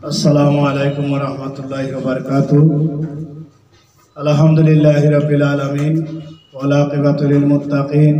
अस्सलामु अलैकुम व रहमतुल्लाहि व बरकातुहू। अल्हम्दुलिल्लाहि रब्बिल आलमीन वल आक़िबतु लिल मुत्तक़ीन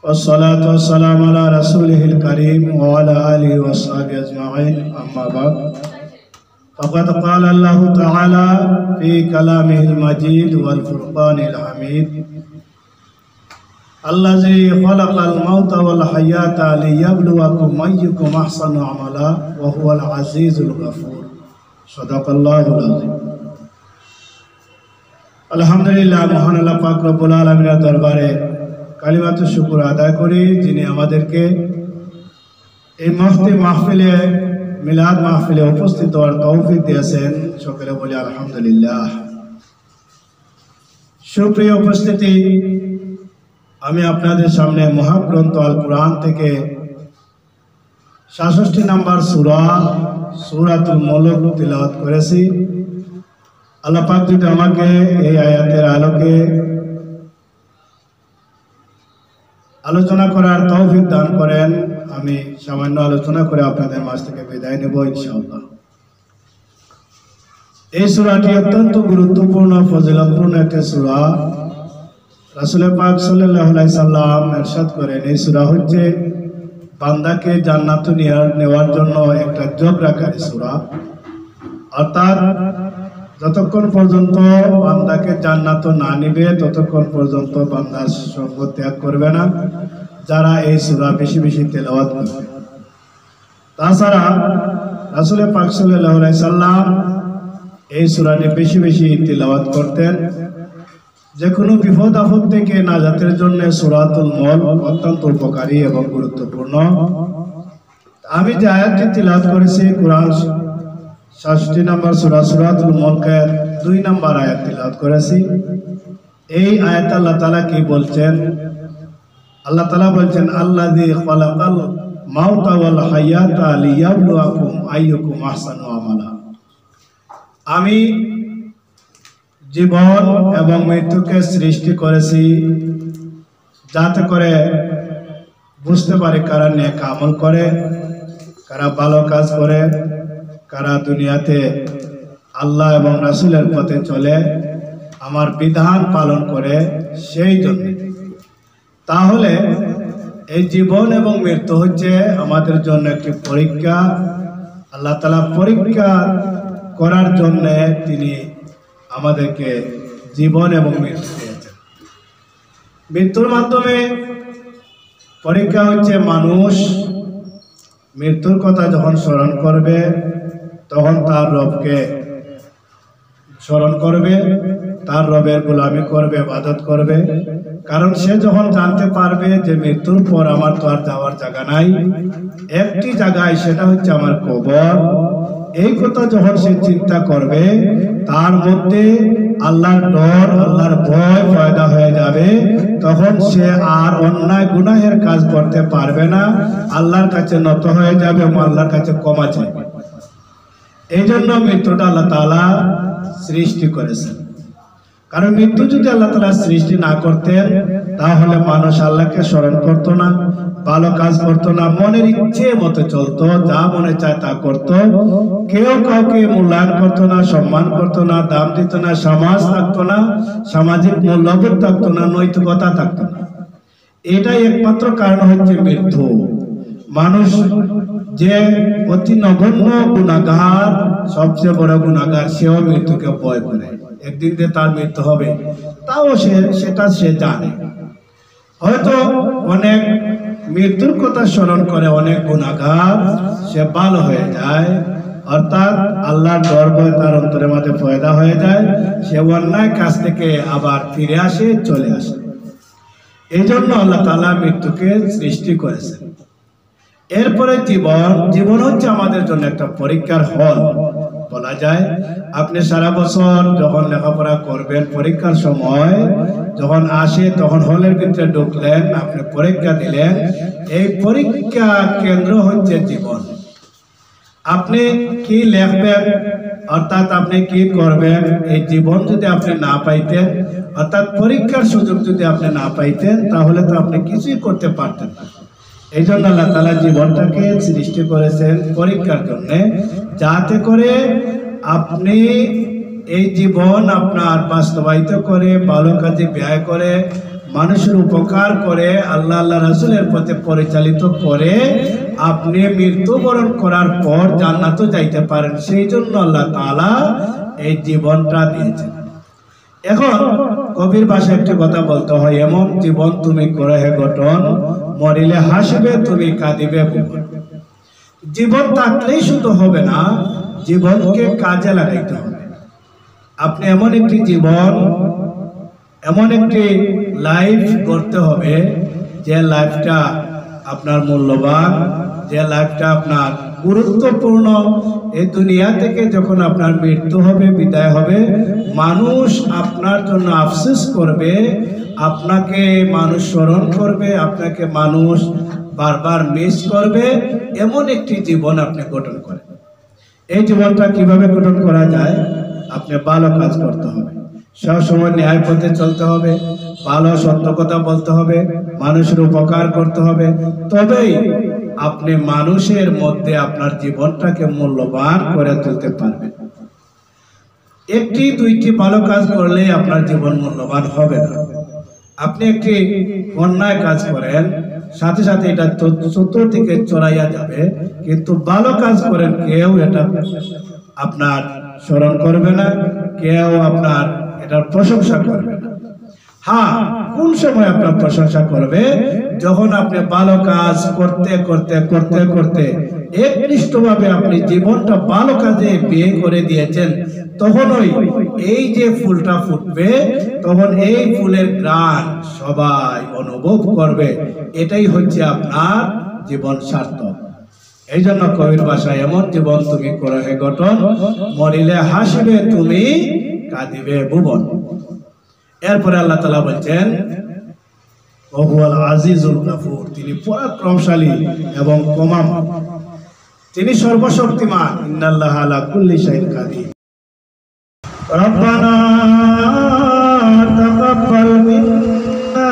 वस्सलातु वस्सलामु अला रसूलिहिल करीम व अला आलिहि व अस्हाबिहि अजमाईन। अम्मा बाद फ़क़द क़ाल अल्लाहु तआला फ़ी कलामिहिल मजीद वल फ़ुरक़ानिल हमीद अल्लज़ी ख़लक़ल मौता वल हयाता लियब्लुवकुम अय्युकुम अहसनु अमला व हुवल अज़ीज़ुल गफ़ूर। सदक़ल्लाहुल अज़ीम। अल्हम्दुलिल्लाह, महान अल्लाह पाक रब्बुल आलमीনের দরবারে কালিমাতু শুকর আদায় করি, যিনি আমাদেরকে এই মহতি মাহফিলে মিলাদ মাহফিলে উপস্থিত হওয়ার তৌফিক দিয়েছেন। সকলে বলি আলহামদুলিল্লাহ। সুপ্রিয় উপস্থিতি, আমি আপনাদের সামনে মহাগ্রন্থ আল কুরআন থেকে ৬৭ নম্বর সূরা সূরাতুল মুলক তিলাওয়াত করেছি। আল্লাহ পাক যদি আমাকে এই আয়াতের আলোকে আলোচনা করার তৌফিক দান করেন, আমি সামান্য আলোচনা করে আপনাদের মাঝ থেকে বিদায় নেব ইনশাআল্লাহ। এই সূরাটি অত্যন্ত গুরুত্বপূর্ণ ফজিলতপূর্ণ একটি সূরা। রাসূল পাক সাল্লাল্লাহু আলাইহি সাল্লাম ইরশাদ করেন, এই সূরা হচ্ছে বান্দাকে জান্নাতে নেওয়ার জন্য একটা যোগরাকারী সূরা। অর্থাৎ যতক্ষণ পর্যন্ত বান্দাকে জান্নাত না নিবে ততক্ষণ পর্যন্ত বান্দা সঙ্গ ত্যাগ করবে না, যারা এই সূরা বেশি বেশি তেলাওয়াত করবে। তাছাড়া রাসূল পাক সাল্লাল্লাহু আলাইহি সাল্লাম এই সূরাটি বেশি বেশি তেলাওয়াত করতেন। যে কোনো বিপদ আপদ থেকে নাজাতের জন্য সূরাতুল মুলক অত্যন্ত উপকারী এবং গুরুত্বপূর্ণ। আমি যে আয়াতটি তিলাওয়াত করেছি কুরআন ৬৭ নম্বর সূরা সূরাতুল মুলকের ২ নম্বর আয়াত তিলাওয়াত করেছি। এই আয়াতে আল্লাহ তাআলা কি বলছেন? আল্লাহ তাআলা বলছেন, আল্লাযী খালাকাল মাউতা ওয়াল হায়াতা লিয়াবলুয়াকুম আইয়ুকুম আহসানু আমালা। আমি জীবন এবং মৃত্যুকে সৃষ্টি করেছি যাতে করে বুঝতে পারে কারা নেক আমল করে, কারা ভালো কাজ করে, কারা দুনিয়াতে আল্লাহ এবং রাসূলের পথে চলে, আমার বিধান পালন করে। সেই জন্য তাহলে এই জীবন এবং মৃত্যু হচ্ছে আমাদের জন্য একটি পরীক্ষা। আল্লাহ তাআলা পরীক্ষা করার জন্য তিনি আমাদেরকে জীবন এবং মৃত্যু দিয়েছেন। মৃত্যুর মাধ্যমে পরীক্ষা হচ্ছে মানুষ মৃত্যুর কথা যখন স্মরণ করবে তখন তার রবকে স্মরণ করবে, তার রবের গোলামি করবে, ইবাদত করবে। কারণ সে যখন জানতে পারবে যে মৃত্যুর পর আমার তো আর যাওয়ার জায়গা নাই, একটি জায়গায়, সেটা হচ্ছে আমার কবর। এই কথা যখন সে চিন্তা করবে তার মধ্যে আল্লাহর ডর, আল্লাহর ভয় পয়দা হয়ে যাবে। তখন সে আর অন্যায় গুনাহের কাজ করতে পারবে না, আল্লাহর কাছে নত হয়ে যাবে এবং আল্লাহর কাছে ক্ষমা চাইবে। এই জন্য মৃত্যুটা আল্লাহ তাআলা সৃষ্টি করেছেন। কারণ মৃত্যু যদি আল্লাহ তাআলা সৃষ্টি না করতেন তাহলে মানুষ আল্লাহকে স্মরণ করতো না, ভালো কাজ করতো না, মনের ইচ্ছে মতো চলতো, যা মনে চায় তা করতো। কেউ কাউকে মূল্যায়ন করতো না, সম্মান করতো না, দাম দিত না, সমাজ থাকতো না, সামাজিক মূল্যবোধ থাকতো না, নৈতিকতা থাকতো না। এটাই একমাত্র কারণ হচ্ছে মৃত্যু। মানুষ যে অতি নগণ্য গুনাহগার, সবচেয়ে বড় গুনাহগার, সেও মৃত্যুকে ভয় করে। একদিন যে তার মৃত্যু হবে তাও সেটা সে জানে। হয়তো অনেক মৃত্যুর কথা স্মরণ করে অনেক গুনাহগার সে ভালো হয়ে যায়, অর্থাৎ আল্লাহর ডর ভয় তার অন্তরের মধ্যে পয়দা হয়ে যায়, সে অন্যায় কাজ থেকে আবার ফিরে আসে, চলে আসে। এই জন্য আল্লাহ তাআলা মৃত্যুকে সৃষ্টি করেছেন। এরপরে জীবন হচ্ছে আমাদের জন্য একটা পরীক্ষার হল বলা যায়। আপনি সারা বছর যখন লেখাপড়া করবেন, পরীক্ষার সময় যখন আসে তখন হলের ভিতরে ঢুকলেন, আপনি পরীক্ষা দিলেন। এই পরীক্ষা কেন্দ্র হচ্ছে জীবন। আপনি কি লিখবেন, অর্থাৎ আপনি কি করবেন, এই জীবন যদি আপনি না পাইতেন, অর্থাৎ পরীক্ষার সুযোগ যদি আপনি না পাইতেন, তাহলে তো আপনি কিছুই করতে পারতেন না। এই জন্য আল্লাহ তাআলা জীবনটাকে সৃষ্টি করেছেন পরীক্ষার জন্য, যাতে করে আপনি এই জীবন আপনার বাস্তবায়িত করে, ভালো কাজে ব্যয় করে, মানুষের উপকার করে, আল্লাহ রাসূলের পথে পরিচালিত করে আপনি মৃত্যুবরণ করার পর জান্নাতে যাইতে পারেন। সেই জন্য আল্লাহ তাআলা এই জীবনটা দিয়েছেন। এখন কবির ভাষায় একটি কথা বলতে হয়, এমন জীবন তুমি করে হে গঠন, মরিলে হাসিবে তুমি কাঁদিবে ভুবন। জীবন থাকলেই শুধু হবে না, জীবনকে কাজে লাগাইতে হবে। আপনি এমন একটি জীবন, এমন একটি লাইফ করতে হবে যে লাইফটা আপনার মূল্যবান, যে লাইফটা আপনার গুরুত্বপূর্ণ। এই দুনিয়া থেকে যখন আপনার মৃত্যু হবে, বিদায় হবে, মানুষ আপনার জন্য আফসোস করবে, আপনাকে মানুষ স্মরণ করবে, আপনাকে মানুষ বারবার মিস করবে। এমন একটি জীবন আপনি গঠন করেন। এই জীবনটা কিভাবে গঠন করা যায়? আপনি ভালো কাজ করতে হবে, সবসময় ন্যায় পথে চলতে হবে, ভালো সত্য কথা বলতে হবে, মানুষের উপকার করতে হবে। তবেই আপনি মানুষের মধ্যে আপনার জীবনটাকে মূল্যবান করে তুলতে পারবেন। একটি দুইটি ভালো কাজ করলেই আপনার জীবন মূল্যবান হবে না। আপনি একটি অন্যায় কাজ করেন, সাথে সাথে এটা চতুর্দিকে চড়াইয়া যাবে, কিন্তু ভালো কাজ করেন, কেউ এটা আপনার স্মরণ করবে না, কেউ আপনার এটার প্রশংসা করবে না। হ্যাঁ, কোন সময় আপনার প্রশংসা করবে? যখন আপনি ভালো কাজ করতে করতে করতে করতে একনিষ্ঠভাবে আপনি জীবনটা ভালো কাজে ব্যয় করে দিয়েছেন, তখনই এই যে ফুলটা ফুটবে, তখন এই ফুলের ঘ্রাণ সবাই অনুভব করবে। এটাই হচ্ছে আপনার জীবন সার্থক। এই জন্য কবির ভাষায়, এমন জীবন তুমি করো হে গঠন, মরিলে হাসিবে তুমি কাঁদিবে ভুবন। এরপরে আল্লাহ তাআলা বলছেন, ওহুয়াল আজিজুল গাফুর, তিনি পরাক্রমশালী এবং ক্ষমাময়, তিনি সর্বশক্তিমান। ইন্নাল্লাহা আলা কুল্লি শাইইন কাদির। রব্বানা তাকাব্বাল মিন্না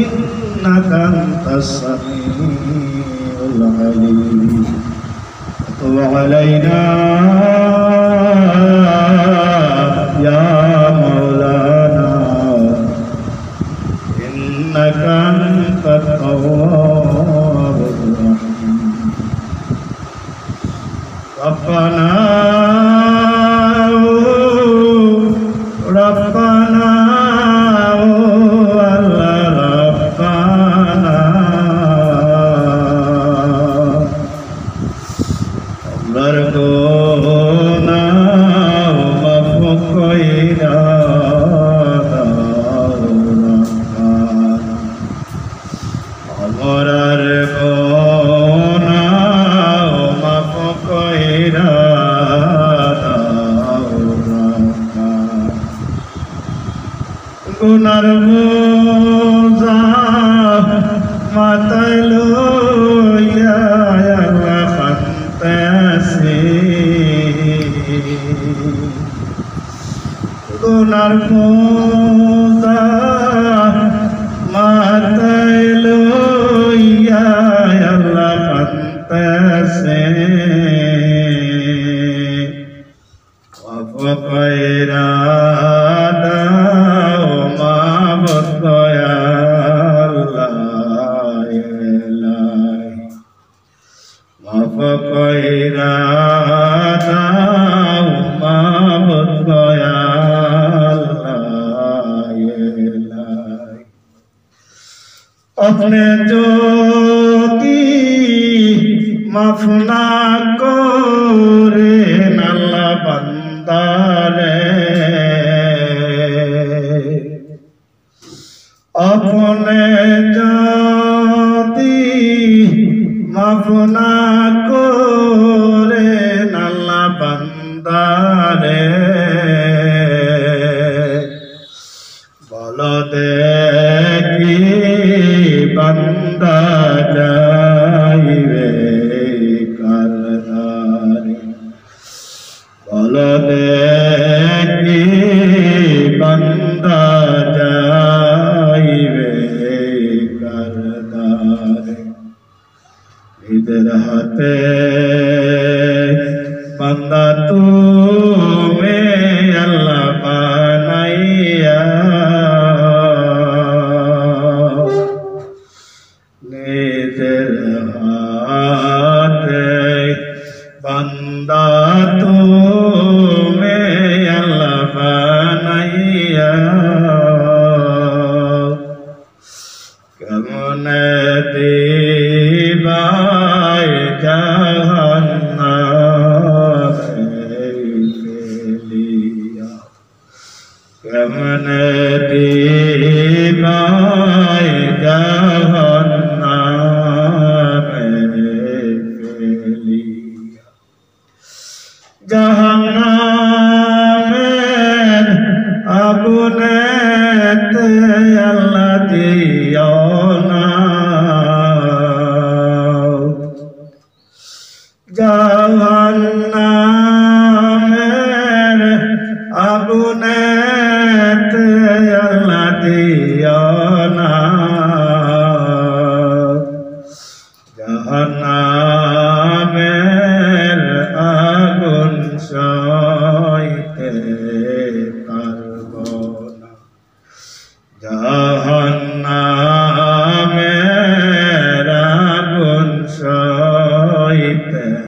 ইন্নাকা আনতাস সামিউল আলিম, তুব আলাইনা ইয়া মাওলানা ইন্নাকা আনতাত তাওয়াবুর রাহিম। রব্বানা রব্বানা রব্বানা আমরার গোনা মাফ কইরা আমরার গোনা মাফ কইরা গুনার বোঝা মাথায় লইয়া আল্লাহ কাঁদতেছি, গুনার বোঝা মাথায় লইয়া আল্লাহ কাঁদতেছি, মাফ কইরা মাফ কইরা দাও মাবুদ দয়াল ইলাহি। আপনি যদি মাফ না করেন আল্লাহ বান্দারে, আপনি যদি মাফ না করেন আল্লাহ বান্দারে, বল দেখি বান্দা যাইবে কার দ্বারে, বল দেখি বান্দা যাইবে কার দ্বারে। জাহান্নামের আগুনেতে আল্লাহ দিও না জাহান্নামের আগুনেতে আল্লাহ দিও না জাহান্নামের আগুন সইতে পারব না